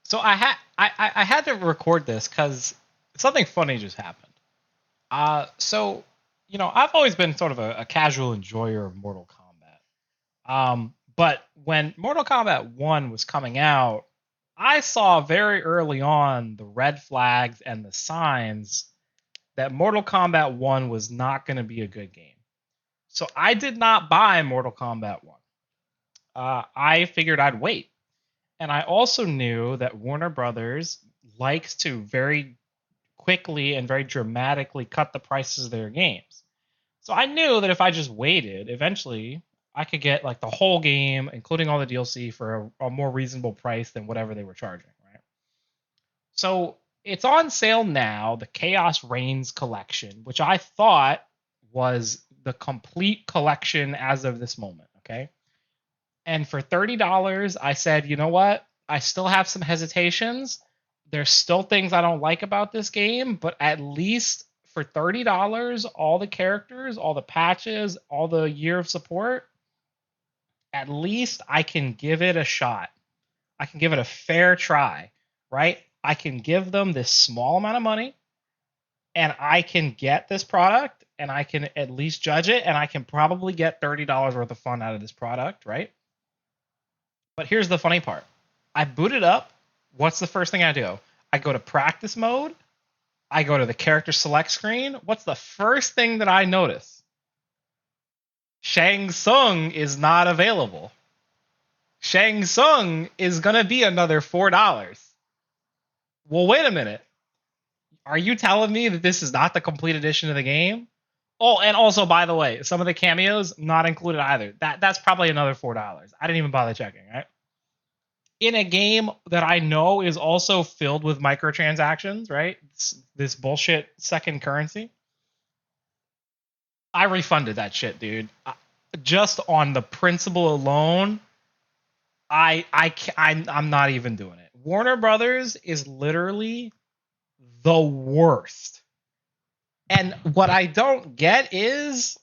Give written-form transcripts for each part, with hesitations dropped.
So I had to record this because something funny just happened. So I've always been sort of a casual enjoyer of Mortal Kombat. But when Mortal Kombat One was coming out, I saw very early on the red flags and the signs that Mortal Kombat One was not going to be a good game. So I did not buy Mortal Kombat One. I figured I'd wait. And I also knew that Warner Brothers likes to very quickly and very dramatically cut the prices of their games. So I knew that if I just waited, eventually I could get like the whole game, including all the DLC, for a more reasonable price than whatever they were charging, right? So it's on sale now, the Chaos Reigns collection, which I thought was the complete collection as of this moment, okay? And for $30, I said, you know what? I still have some hesitations. There's still things I don't like about this game, but at least for $30, all the characters, all the patches, all the year of support, at least I can give it a shot. I can give it a fair try, right? I can give them this small amount of money and I can get this product and I can at least judge it and I can probably get $30 worth of fun out of this product, right? But here's the funny part. I boot it up. What's the first thing I do? I go to practice mode. I go to the character select screen. What's the first thing that I notice? Shang Tsung is not available. Shang Tsung is going to be another $4. Well, wait a minute. Are you telling me that this is not the complete edition of the game? Oh, and also, by the way, some of the cameos not included either. That's probably another $4. I didn't even bother checking, right? In a game that I know is also filled with microtransactions, right? This bullshit second currency. I refunded that shit, dude. Just on the principle alone, I'm not even doing it. Warner Brothers is literally the worst. And what I don't get is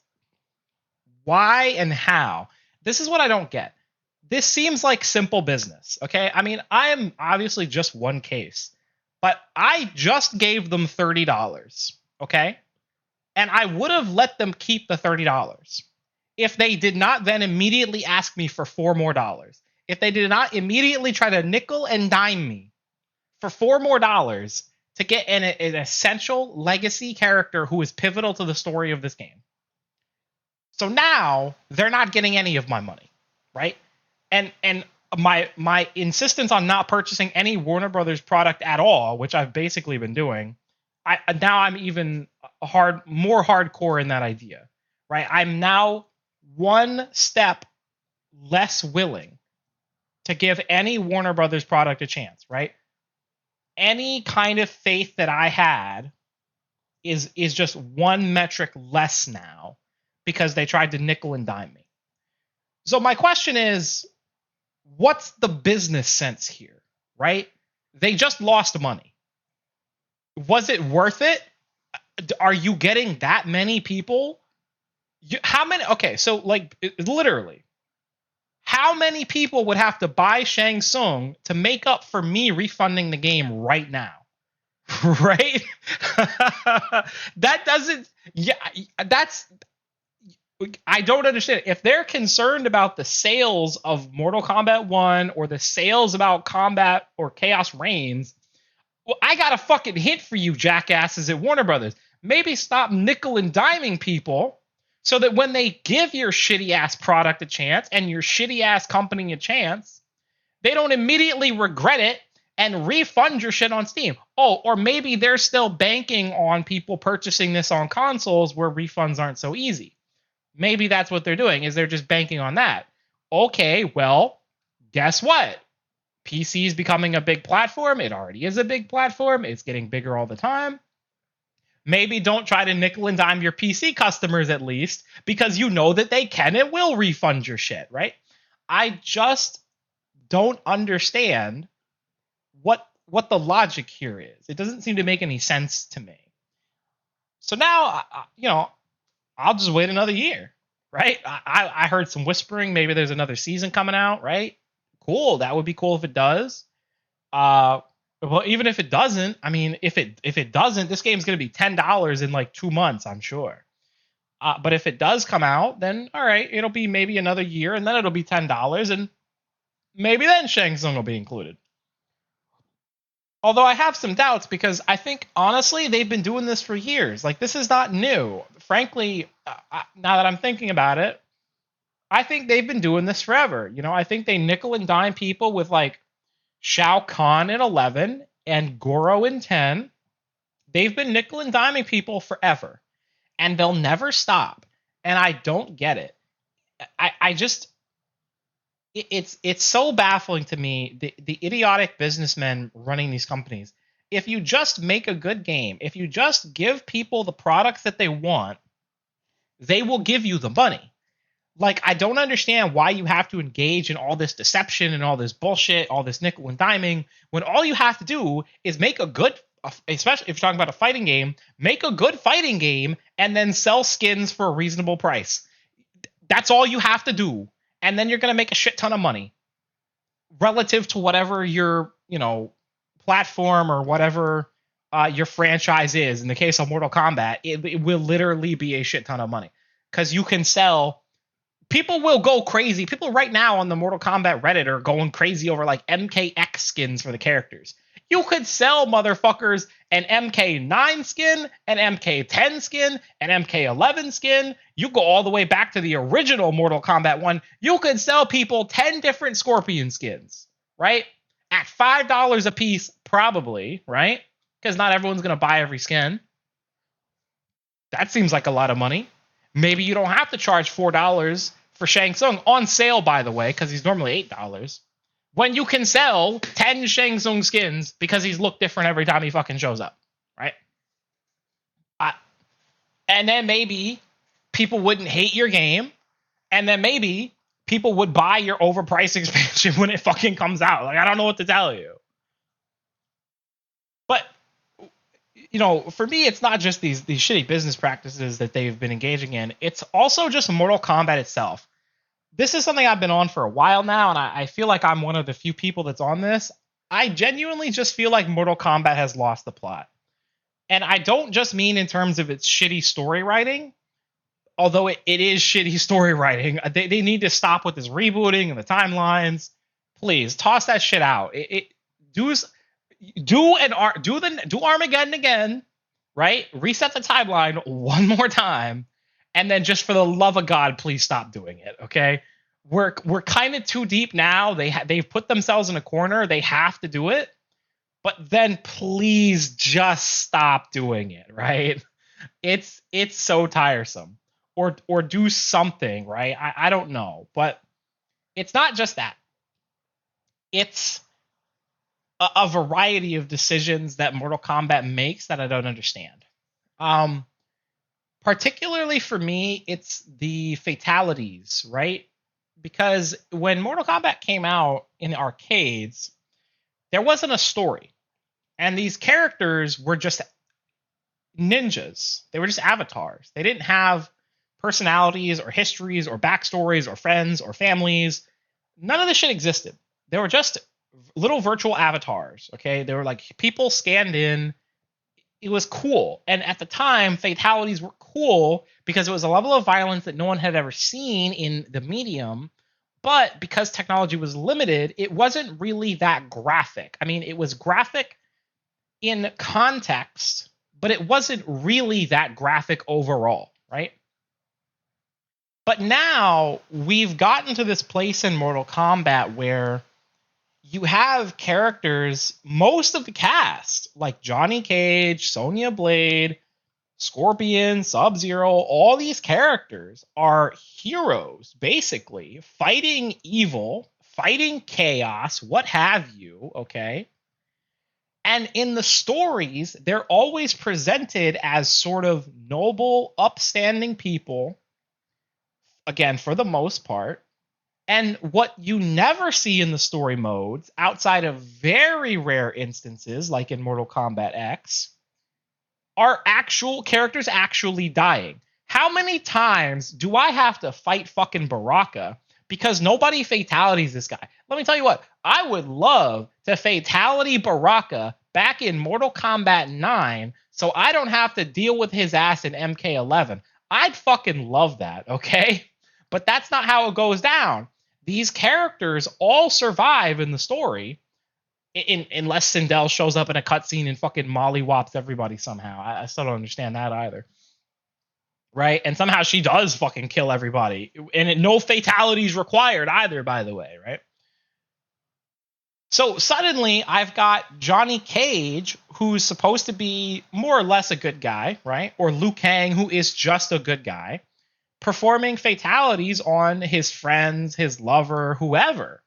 why and how. This is what I don't get. This seems like simple business, okay? I mean, I am obviously just one case, but I just gave them $30, okay? And I would have let them keep the $30 if they did not then immediately ask me for $4 more. If they did not immediately try to nickel and dime me for $4 more to get an essential legacy character who is pivotal to the story of this game. So now they're not getting any of my money, right? And my insistence on not purchasing any Warner Brothers product at all, which I've basically been doing, I'm even more hardcore in that idea, right? I'm now one step less willing to give any Warner Brothers product a chance, right? Any kind of faith that I had is just one metric less now because they tried to nickel and dime me. So my question is, what's the business sense here, right? They just lost money. Was it worth it? Are you getting that many people? How many? Okay, so like literally, how many people would have to buy Shang Tsung to make up for me refunding the game right now? Right? That doesn't. Yeah, that's. I don't understand. If they're concerned about the sales of Mortal Kombat 1 or the sales about Combat or Chaos Reigns, well, I got a fucking hint for you, jackasses at Warner Brothers. Maybe stop nickel and diming people so that when they give your shitty ass product a chance and your shitty ass company a chance, they don't immediately regret it and refund your shit on Steam. Oh, or maybe they're still banking on people purchasing this on consoles where refunds aren't so easy. Maybe that's what they're doing, is they're just banking on that. Okay, well, guess what? PC is becoming a big platform. It already is a big platform. It's getting bigger all the time. Maybe don't try to nickel and dime your PC customers at least, because you know that they can and will refund your shit, right? I just don't understand what the logic here is. It doesn't seem to make any sense to me. So now, I'll just wait another year, right? I heard some whispering. Maybe there's another season coming out, right? Cool. That would be cool if it does. Well, even if it doesn't, I mean, if it doesn't, this game's gonna be $10 in like 2 months, I'm sure. But if it does come out, then all right, it'll be maybe another year, and then it'll be $10, and maybe then Shang Tsung will be included. Although I have some doubts because I think honestly they've been doing this for years. Like this is not new. Frankly, now that I'm thinking about it, I think they've been doing this forever. You know, I think they nickel and dime people with like Shao Kahn in 11 and Goro in 10. They've been nickel and diming people forever, and they'll never stop. And I don't get it. I just it's so baffling to me, the idiotic businessmen running these companies. If you just make a good game, if you just give people the products that they want, they will give you the money. Like, I don't understand why you have to engage in all this deception and all this bullshit, all this nickel and diming, when all you have to do is make a good, especially if you're talking about a fighting game, make a good fighting game and then sell skins for a reasonable price. That's all you have to do. And then you're going to make a shit ton of money relative to whatever your, platform or whatever your franchise is. In the case of Mortal Kombat, it will literally be a shit ton of money because you can sell. People will go crazy. People right now on the Mortal Kombat Reddit are going crazy over like MKX skins for the characters. You could sell motherfuckers an MK9 skin, an MK10 skin, an MK11 skin. You go all the way back to the original Mortal Kombat 1. You could sell people 10 different Scorpion skins, right? At $5 a piece, probably, right? Because not everyone's going to buy every skin. That seems like a lot of money. Maybe you don't have to charge $4 for Shang Tsung, on sale, by the way, because he's normally $8. When you can sell 10 Shang Tsung skins because he's looked different every time he fucking shows up, right? And then maybe people wouldn't hate your game, and then maybe people would buy your overpriced expansion when it fucking comes out. Like, I don't know what to tell you. But, for me, it's not just these shitty business practices that they've been engaging in. It's also just Mortal Kombat itself. This is something I've been on for a while now, and I feel like I'm one of the few people that's on this. I genuinely just feel like Mortal Kombat has lost the plot. And I don't just mean in terms of its shitty story writing, although it is shitty story writing. They need to stop with this rebooting and the timelines. Please, toss that shit out. Do Armageddon again, right? Reset the timeline one more time. And then just for the love of God, please stop doing it, okay? We're kind of too deep now. They've put themselves in a corner. They have to do it. But then please just stop doing it, right? It's so tiresome. Or do something, right? I don't know. But it's not just that. It's a variety of decisions that Mortal Kombat makes that I don't understand. Particularly for me, it's the fatalities, right? Because when Mortal Kombat came out in the arcades, there wasn't a story. And these characters were just ninjas. They were just avatars. They didn't have personalities or histories or backstories or friends or families. None of this shit existed. They were just little virtual avatars, okay? They were like people scanned in. It was cool. And at the time, fatalities were cool because it was a level of violence that no one had ever seen in the medium. But because technology was limited, it wasn't really that graphic. I mean, it was graphic in context, but it wasn't really that graphic overall, right? But now we've gotten to this place in Mortal Kombat where you have characters, most of the cast, like Johnny Cage, Sonya Blade, Scorpion, Sub-Zero, all these characters are heroes, basically, fighting evil, fighting chaos, what have you, okay? And in the stories, they're always presented as sort of noble, upstanding people, again, for the most part. And what you never see in the story modes, outside of very rare instances, like in Mortal Kombat X, are actual characters actually dying. How many times do I have to fight fucking Baraka because nobody fatalities this guy. Let me tell you what, I would love to fatality Baraka back in Mortal Kombat 9 so I don't have to deal with his ass in MK11. I'd fucking love that, okay? But that's not how it goes down. These characters all survive in the story, unless Sindel shows up in a cutscene and fucking mollywops everybody somehow. I still don't understand that either. Right? And somehow she does fucking kill everybody. And no fatalities required either, by the way, right? So suddenly I've got Johnny Cage, who's supposed to be more or less a good guy, right? Or Liu Kang, who is just a good guy, performing fatalities on his friends, his lover, whoever.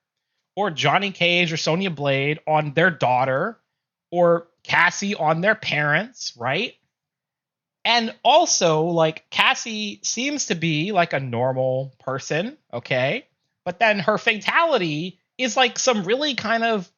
Or Johnny Cage or Sonya Blade on their daughter, or Cassie on their parents, right? And also, like, Cassie seems to be like a normal person, okay? But then her fatality is like some really kind of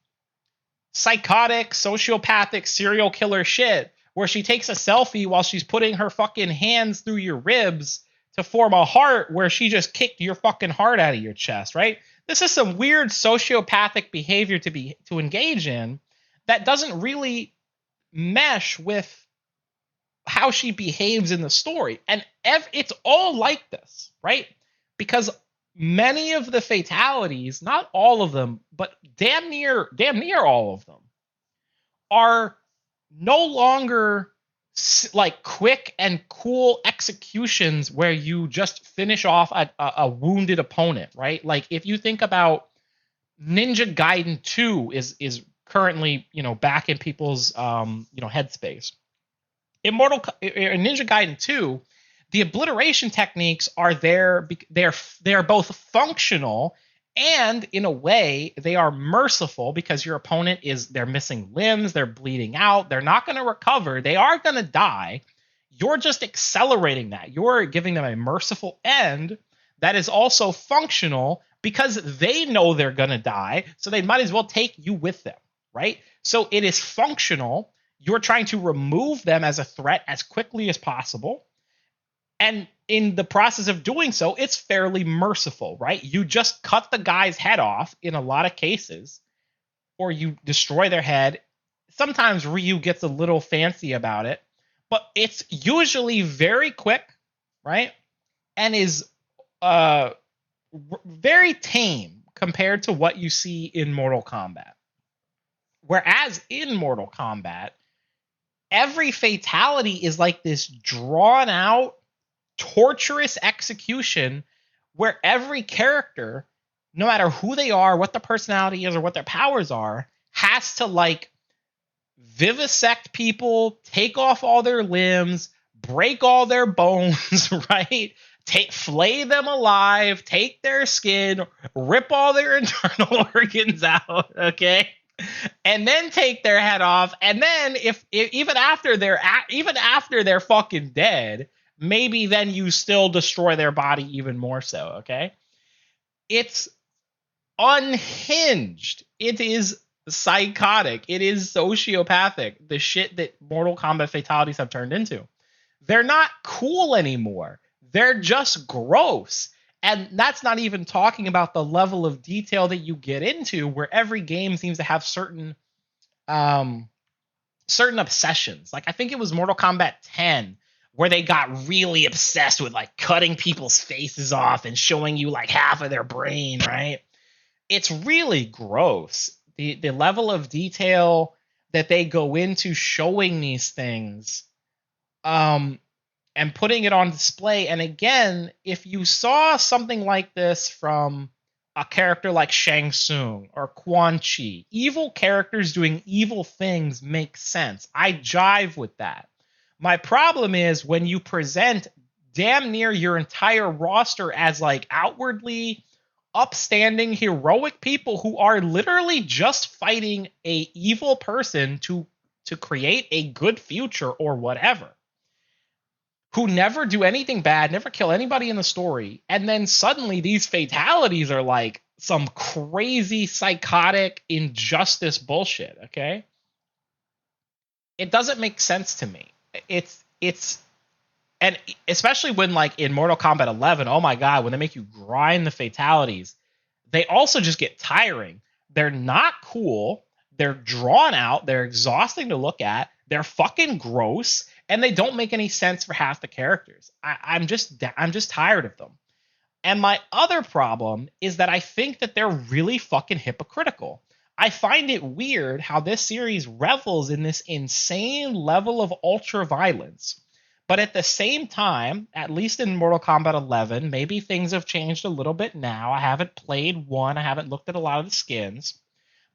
psychotic, sociopathic serial killer shit where she takes a selfie while she's putting her fucking hands through your ribs to form a heart where she just kicked your fucking heart out of your chest, right? This is some weird sociopathic behavior to engage in that doesn't really mesh with how she behaves in the story. And it's all like this, right? Because many of the fatalities, not all of them, but damn near all of them, are no longer like quick and cool executions where you just finish off a wounded opponent, right? Like if you think about Ninja Gaiden 2 is currently, back in people's headspace. In Ninja Gaiden 2, the obliteration techniques are there. They're both functional and, in a way, they are merciful because your opponent they're missing limbs, they're bleeding out, they're not going to recover, they are going to die. You're just accelerating that. You're giving them a merciful end that is also functional because they know they're going to die, so they might as well take you with them, right? So it is functional. You're trying to remove them as a threat as quickly as possible. And in the process of doing so, it's fairly merciful, right? You just cut the guy's head off in a lot of cases, or you destroy their head. Sometimes Ryu gets a little fancy about it, but it's usually very quick, right? And is very tame compared to what you see in Mortal Kombat. Whereas in Mortal Kombat, every fatality is like this drawn out, torturous execution where every character, no matter who they are, what their personality is, or what their powers are, has to like vivisect people, take off all their limbs, break all their bones, right? Flay them alive, take their skin, rip all their internal organs out, okay? And then take their head off, and then if even after they're fucking dead, maybe then you still destroy their body even more so, okay? It's unhinged. It is psychotic. It is sociopathic. The shit that Mortal Kombat fatalities have turned into. They're not cool anymore. They're just gross. And that's not even talking about the level of detail that you get into, where every game seems to have certain obsessions. Like I think it was Mortal Kombat 10 where they got really obsessed with like cutting people's faces off and showing you like half of their brain, right? It's really gross. The level of detail that they go into showing these things and putting it on display. And again, if you saw something like this from a character like Shang Tsung or Quan Chi, evil characters doing evil things make sense. I jive with that. My problem is when you present damn near your entire roster as like outwardly upstanding, heroic people who are literally just fighting a evil person to create a good future or whatever, who never do anything bad, never kill anybody in the story, and then suddenly these fatalities are like some crazy psychotic injustice bullshit, okay? It doesn't make sense to me. And and especially when like in Mortal Kombat 11, oh my god, when they make you grind the fatalities, they also just get tiring. They're not cool. They're drawn out. They're exhausting to look at. They're fucking gross, and they don't make any sense for half the characters. I'm just tired of them. And my other problem is that I think that they're really fucking hypocritical. I find it weird how this series revels in this insane level of ultra violence. But at the same time, at least in Mortal Kombat 11, maybe things have changed a little bit now. I haven't played one, I haven't looked at a lot of the skins,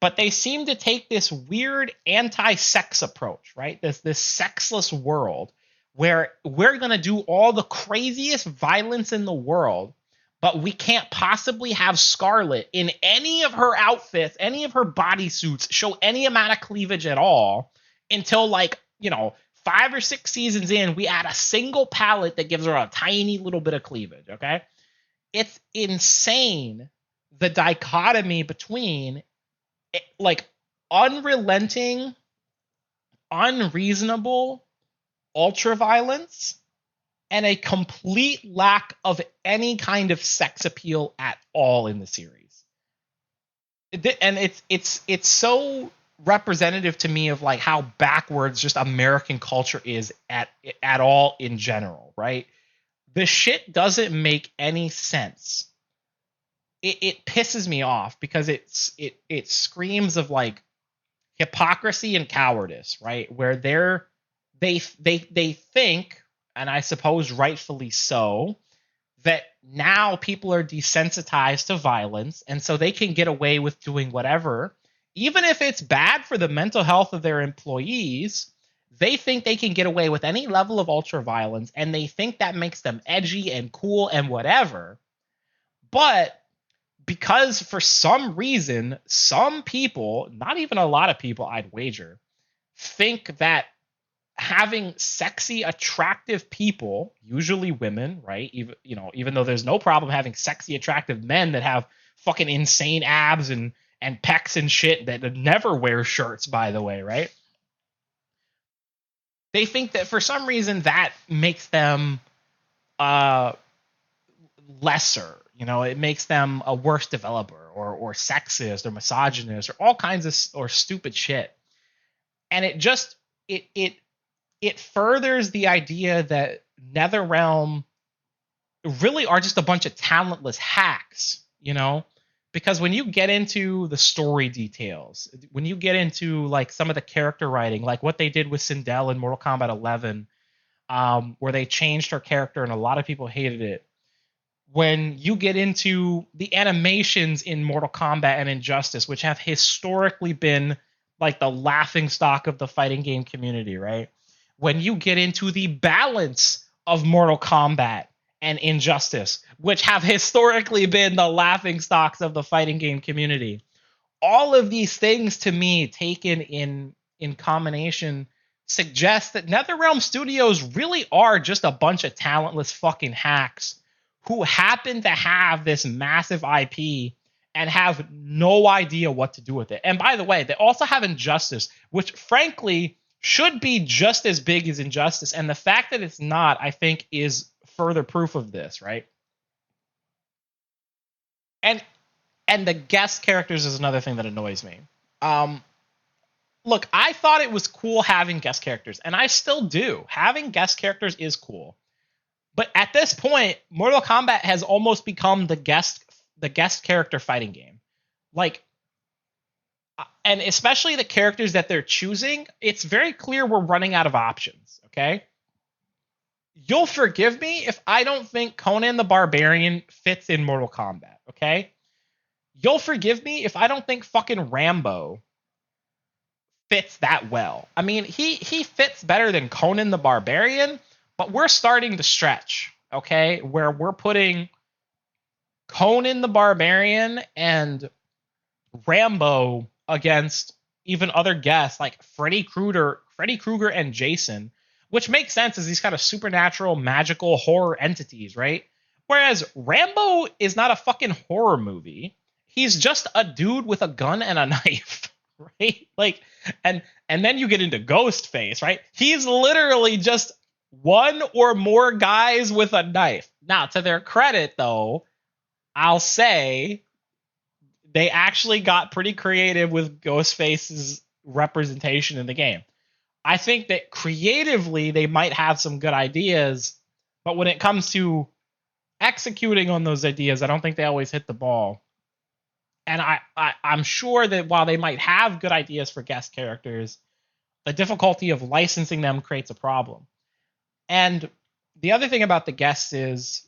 but they seem to take this weird anti-sex approach, right? This sexless world where we're going to do all the craziest violence in the world, but we can't possibly have Scarlet in any of her outfits, any of her bodysuits, show any amount of cleavage at all until, like, 5 or 6 seasons in, we add a single palette that gives her a tiny little bit of cleavage, okay? It's insane, the dichotomy between, like, unrelenting, unreasonable ultra-violence and a complete lack of any kind of sex appeal at all in the series. And it's so representative to me of like how backwards just American culture is at all in general, right? The shit doesn't make any sense. It pisses me off because it screams of like hypocrisy and cowardice, right? Where they think, and I suppose rightfully so, that now people are desensitized to violence, and so they can get away with doing whatever, even if it's bad for the mental health of their employees. They think they can get away with any level of ultra violence, and they think that makes them edgy and cool and whatever. But because for some reason, some people, not even a lot of people, I'd wager, think that having sexy, attractive people, usually women, right? Even though there's no problem having sexy, attractive men that have fucking insane abs and pecs and shit that never wear shirts, by the way, right? They think that for some reason that makes them lesser. It makes them a worse developer or sexist or misogynist or all kinds of or stupid shit. And it furthers the idea that Netherealm really are just a bunch of talentless hacks, because when you get into the story details, when you get into like some of the character writing, like what they did with Sindel in Mortal Kombat 11, where they changed her character and a lot of people hated it. When you get into the animations in Mortal Kombat and Injustice, which have historically been like the laughingstock of the fighting game community, right? When you get into the balance of Mortal Kombat and Injustice, which have historically been the laughingstocks of the fighting game community, all of these things to me taken in combination suggest that NetherRealm Studios really are just a bunch of talentless fucking hacks who happen to have this massive IP and have no idea what to do with it. And by the way, they also have Injustice, which frankly should be just as big as Injustice. And the fact that it's not, I think, is further proof of this, right? And the guest characters is another thing that annoys me. Look, I thought it was cool having guest characters, and I still do. Having guest characters is cool. But at this point, Mortal Kombat has almost become the guest character fighting game. Like, and especially the characters that they're choosing, it's very clear we're running out of options, okay? You'll forgive me if I don't think Conan the Barbarian fits in Mortal Kombat, okay? You'll forgive me if I don't think fucking Rambo fits that well. I mean, he fits better than Conan the Barbarian, but we're starting to stretch, okay? Where we're putting Conan the Barbarian and Rambo against even other guests like Freddy Krueger and Jason, which makes sense as these kind of supernatural, magical horror entities, right? Whereas Rambo is not a fucking horror movie. He's just a dude with a gun and a knife, right? Like, and then you get into Ghostface, right? He's literally just one or more guys with a knife. Now, to their credit, though, I'll say they actually got pretty creative with Ghostface's representation in the game. I think that creatively they might have some good ideas, but when it comes to executing on those ideas, I don't think they always hit the ball. And I'm sure that while they might have good ideas for guest characters, the difficulty of licensing them creates a problem. And the other thing about the guests is,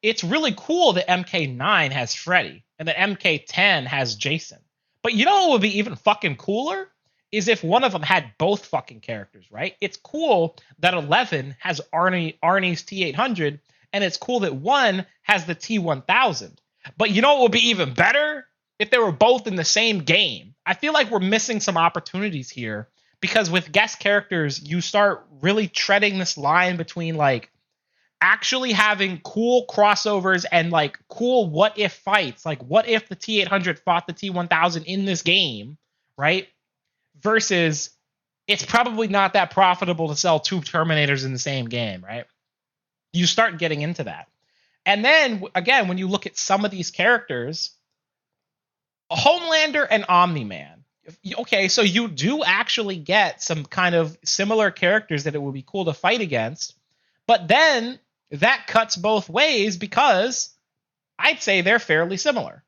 it's really cool that MK9 has Freddy and that MK10 has Jason. But you know what would be even fucking cooler? Is if one of them had both fucking characters, right? It's cool that 11 has Arnie's T800, and it's cool that 1 has the T1000. But you know what would be even better? If they were both in the same game. I feel like we're missing some opportunities here, because with guest characters, you start really treading this line between like actually having cool crossovers and like cool what if fights. Like, what if the T800 fought the T1000 in this game, right? Versus it's probably not that profitable to sell 2 Terminators in the same game, right? You start getting into that. And then, again, when you look at some of these characters, Homelander and Omni-Man. Okay, so you do actually get some kind of similar characters that it would be cool to fight against. But then that cuts both ways because I'd say they're fairly similar.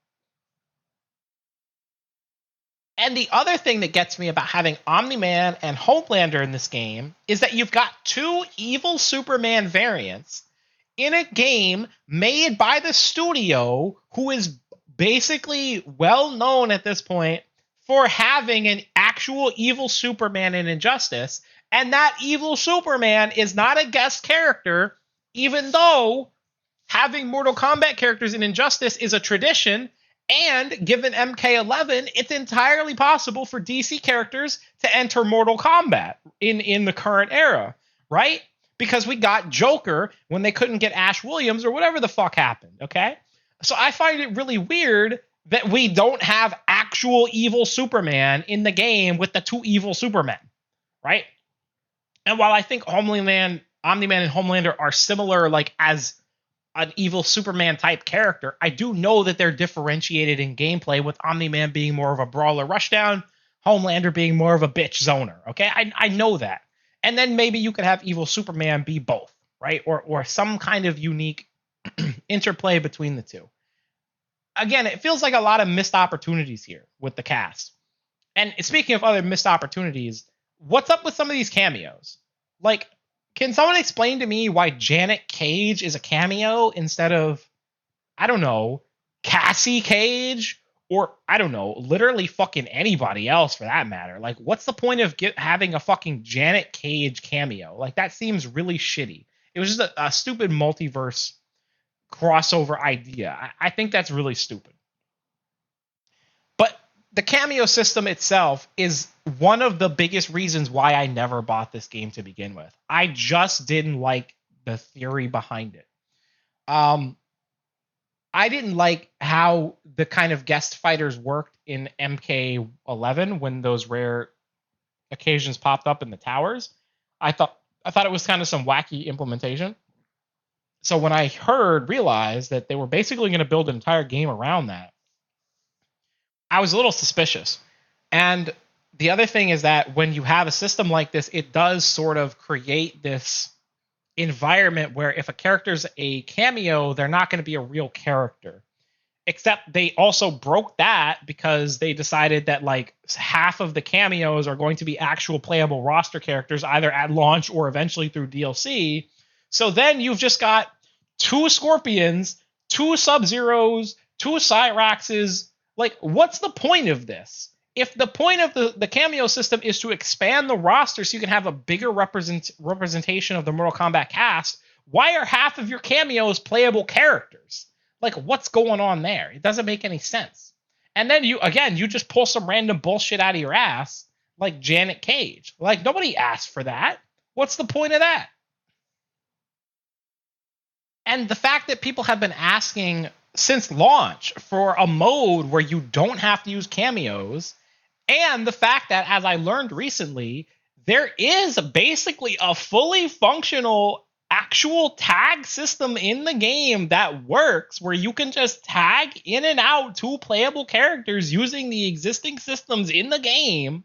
And the other thing that gets me about having Omni-Man and Homelander in this game is that you've got 2 evil Superman variants in a game made by the studio who is basically well known at this point for having an actual evil Superman in Injustice. And that evil Superman is not a guest character, even though having Mortal Kombat characters in Injustice is a tradition. And given MK11, it's entirely possible for DC characters to enter Mortal Kombat in the current era, right? Because we got Joker when they couldn't get Ash Williams or whatever the fuck happened, okay? So I find it really weird that we don't have actual evil Superman in the game with the 2 evil Supermen, right? And while I think Omni-Man and Homelander are similar, like as an evil Superman type character, I do know that they're differentiated in gameplay, with Omni-Man being more of a brawler rushdown, Homelander being more of a bitch zoner. Okay, I know that. And then maybe you could have evil Superman be both, right? Or some kind of unique interplay between the two. Again, it feels like a lot of missed opportunities here with the cast. And speaking of other missed opportunities, what's up with some of these cameos? Like, can someone explain to me why Janet Cage is a cameo instead of, I don't know, Cassie Cage? Or, I don't know, literally fucking anybody else for that matter. Like, what's the point of having a fucking Janet Cage cameo? Like, that seems really shitty. It was just a stupid multiverse crossover idea. I think that's really stupid. But the cameo system itself is one of the biggest reasons why I never bought this game to begin with. I just didn't like the theory behind it. I didn't like how the kind of guest fighters worked in MK11 when those rare occasions popped up in the towers. I thought it was kind of some wacky implementation. So when I realized that they were basically going to build an entire game around that, I was a little suspicious. And the other thing is that when you have a system like this, it does sort of create this environment where if a character's a cameo, they're not going to be a real character. Except they also broke that because they decided that like half of the cameos are going to be actual playable roster characters, either at launch or eventually through DLC. So then you've just got 2 Scorpions, 2 Sub-Zeros, 2 Cyraxes. Like, what's the point of this? If the point of the cameo system is to expand the roster so you can have a bigger representation of the Mortal Kombat cast, why are half of your cameos playable characters? Like, what's going on there? It doesn't make any sense. And then you just pull some random bullshit out of your ass, like Janet Cage. Like, nobody asked for that. What's the point of that? And the fact that people have been asking since launch for a mode where you don't have to use cameos, and the fact that, as I learned recently, there is basically a fully functional actual tag system in the game that works where you can just tag in and out two playable characters using the existing systems in the game.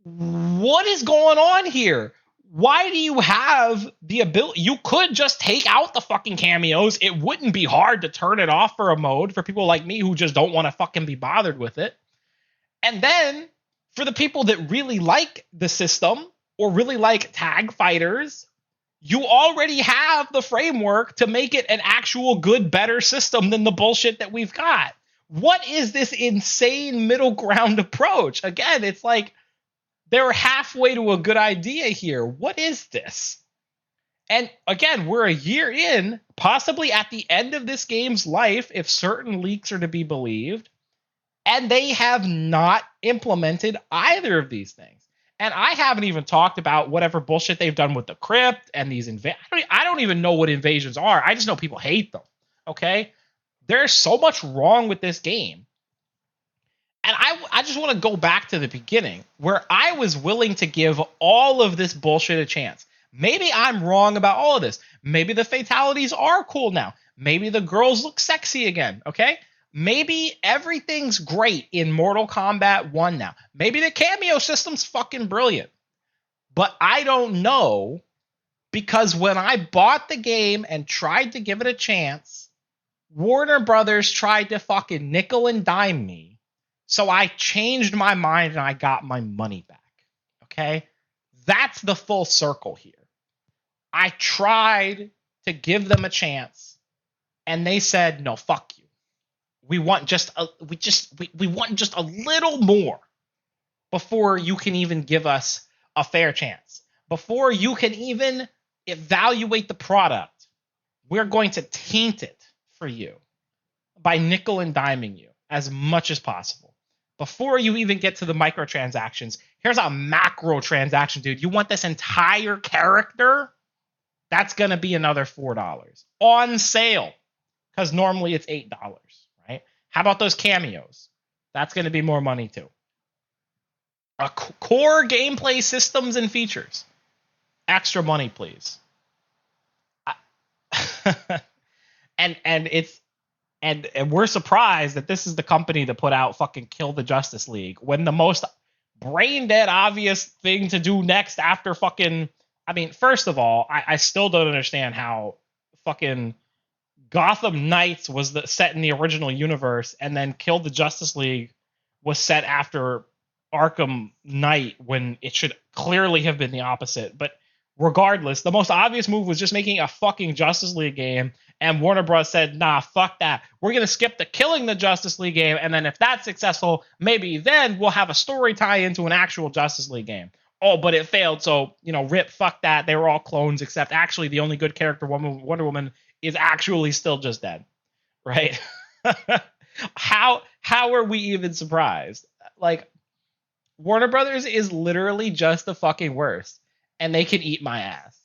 What is going on here? Why do you have the ability? You could just take out the fucking cameos. It wouldn't be hard to turn it off for a mode for people like me who just don't want to fucking be bothered with it. And then for the people that really like the system or really like tag fighters, you already have the framework to make it an actual good, better system than the bullshit that we've got. What is this insane middle ground approach? Again, it's like they're halfway to a good idea here. What is this? And again, we're a year in, possibly at the end of this game's life, if certain leaks are to be believed, and they have not implemented either of these things. And I haven't even talked about whatever bullshit they've done with the crypt and these I don't even know what invasions are. I just know people hate them. Okay? There's so much wrong with this game. And I just want to go back to the beginning where I was willing to give all of this bullshit a chance. Maybe I'm wrong about all of this. Maybe the fatalities are cool now. Maybe the girls look sexy again. Okay? Maybe everything's great in Mortal Kombat 1 now. Maybe the cameo system's fucking brilliant. But I don't know, because when I bought the game and tried to give it a chance, Warner Brothers tried to fucking nickel and dime me. So I changed my mind and I got my money back. Okay? That's the full circle here. I tried to give them a chance and they said, "No, fuck you. We want just a little more before you can even give us a fair chance. Before you can even evaluate the product, we're going to taint it for you by nickel and diming you as much as possible. Before you even get to the microtransactions, here's a macro transaction, dude. You want this entire character? That's going to be another $4 on sale, because normally it's $8. Right? How about those cameos? That's going to be more money too. Core gameplay systems and features. Extra money, please. And we're surprised that this is the company that put out fucking Kill the Justice League when the most brain dead obvious thing to do next after fucking, I mean, first of all, I still don't understand how fucking Gotham Knights was set in the original universe, and then Kill the Justice League was set after Arkham Knight when it should clearly have been the opposite. But regardless, the most obvious move was just making a fucking Justice League game, and Warner Bros. Said, nah, fuck that. We're going to skip the Killing the Justice League game, and then if that's successful, maybe then we'll have a story tie into an actual Justice League game. Oh, but it failed, so, rip, fuck that. They were all clones, except actually the only good character, Wonder Woman, is actually still just dead, right? How are we even surprised? Like, Warner Brothers is literally just the fucking worst, and they can eat my ass.